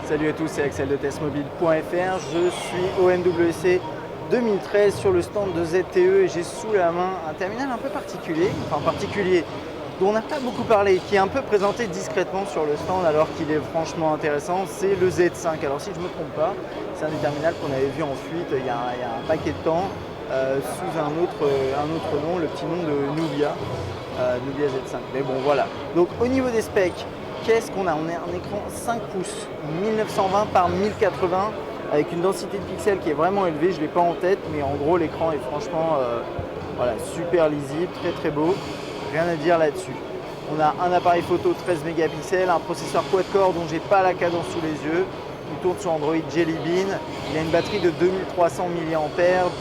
Salut à tous, c'est Axel de testmobile.fr. Je suis au MWC 2013 sur le stand de ZTE et j'ai sous la main un terminal un peu particulier, dont on n'a pas beaucoup parlé, qui est un peu présenté discrètement sur le stand alors qu'il est franchement intéressant, c'est le Z5. Alors si je ne me trompe pas, c'est un des terminals qu'on avait vu en fuite il y a un paquet de temps, sous un autre nom, le petit nom de Nubia, Nubia Z5. Mais bon voilà, donc au niveau des specs, qu'est-ce qu'on a? On a un écran 5 pouces, 1920 par 1080 avec une densité de pixels qui est vraiment élevée. Je ne l'ai pas en tête, mais en gros l'écran est franchement super lisible, très beau. Rien à dire là-dessus. On a un appareil photo 13 mégapixels, un processeur quad-core dont j'ai pas la cadence sous les yeux. Il tourne sur Android Jelly Bean. Il a une batterie de 2300 mAh,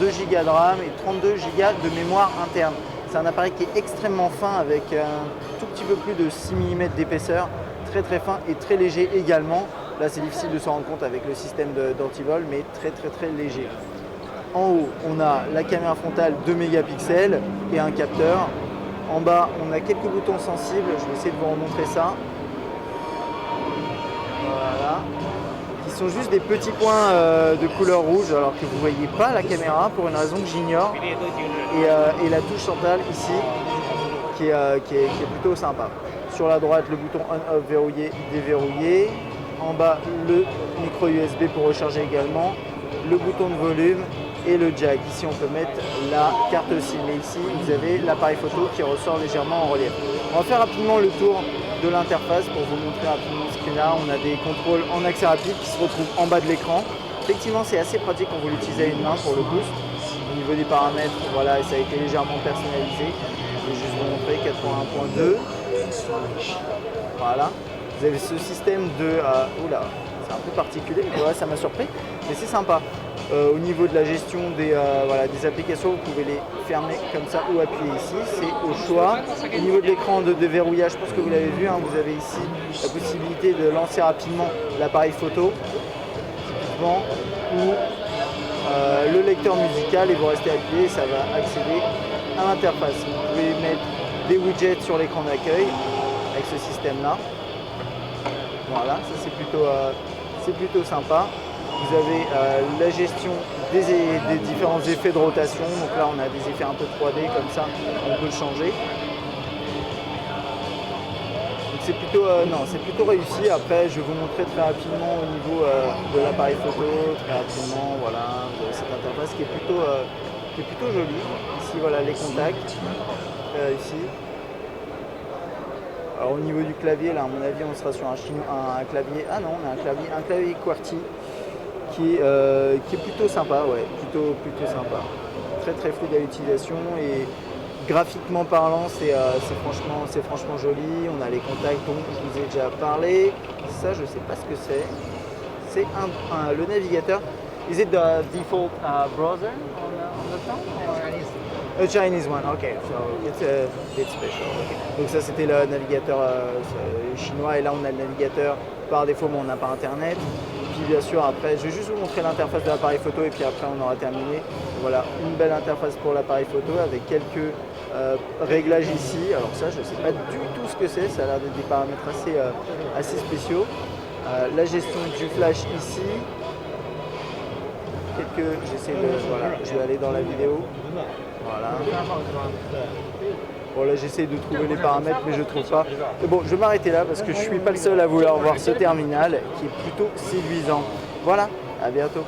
2 Go de RAM et 32 Go de mémoire interne. C'est un appareil qui est extrêmement fin avec un tout petit peu plus de 6 mm d'épaisseur, très fin et très léger également. Là c'est difficile de s'en rendre compte avec le système d'antivol, mais très léger. En haut on a la caméra frontale 2 mégapixels et un capteur. En bas on a quelques boutons sensibles, je vais essayer de vous remontrer ça. Voilà. Qui sont juste des petits points de couleur rouge alors que vous ne voyez pas la caméra pour une raison que j'ignore. Et la touche centrale ici qui est plutôt sympa. Sur la droite, le bouton on-off verrouillé, déverrouillé. En bas, le micro USB pour recharger également. Le bouton de volume et le jack. Ici, on peut mettre la carte SIM. Mais ici, vous avez l'appareil photo qui ressort légèrement en relief. On va faire rapidement le tour de l'interface pour vous montrer rapidement ce qu'il y a. On a des contrôles en accès rapide qui se retrouvent en bas de l'écran. Effectivement, c'est assez pratique quand vous l'utilisez à une main pour le boost. Au niveau des paramètres, voilà, ça a été légèrement personnalisé. Je vais juste vous montrer 81.2. Voilà. Vous avez ce système de... oula, c'est un peu particulier, mais ouais, ça m'a surpris. Mais c'est sympa. Au niveau de la gestion des applications, vous pouvez les fermer comme ça ou appuyer ici. C'est au choix. Au niveau de l'écran de déverrouillage, je pense que vous l'avez vu, hein, vous avez ici la possibilité de lancer rapidement l'appareil photo, typiquement, ou le lecteur musical, et vous restez appuyé et ça va accéder à l'interface. Vous pouvez mettre des widgets sur l'écran d'accueil avec ce système-là. Voilà, ça c'est plutôt sympa. Vous avez la gestion des différents effets de rotation. Donc là, on a des effets un peu 3D comme ça, on peut le changer. Donc c'est plutôt réussi. Après, je vais vous montrer très rapidement au niveau de l'appareil photo, très rapidement. Voilà, vous avez cette interface qui est plutôt jolie. Ici, voilà les contacts. Ici. Alors au niveau du clavier, là à mon avis on sera sur un clavier. Ah non, on a un clavier QWERTY qui est plutôt sympa, ouais, plutôt sympa. Très fluide à l'utilisation et graphiquement parlant c'est franchement joli. On a les contacts dont je vous ai déjà parlé. Ça je sais pas ce que c'est. C'est le navigateur. Is it the default browser on the phone? A Chinese one, ok, so it's a bit special. Okay. Donc ça c'était le navigateur chinois et là on a le navigateur par défaut mais on n'a pas internet. Puis bien sûr après, je vais juste vous montrer l'interface de l'appareil photo et puis après on aura terminé. Voilà, une belle interface pour l'appareil photo avec quelques réglages ici. Alors ça je ne sais pas du tout ce que c'est, ça a l'air d'être des paramètres assez spéciaux. La gestion du flash ici. Voilà, je vais aller dans la vidéo. Voilà. Bon là j'essaie de trouver les paramètres mais je ne trouve pas. Mais bon, je vais m'arrêter là parce que je ne suis pas le seul à vouloir voir ce terminal qui est plutôt séduisant. Voilà, à bientôt.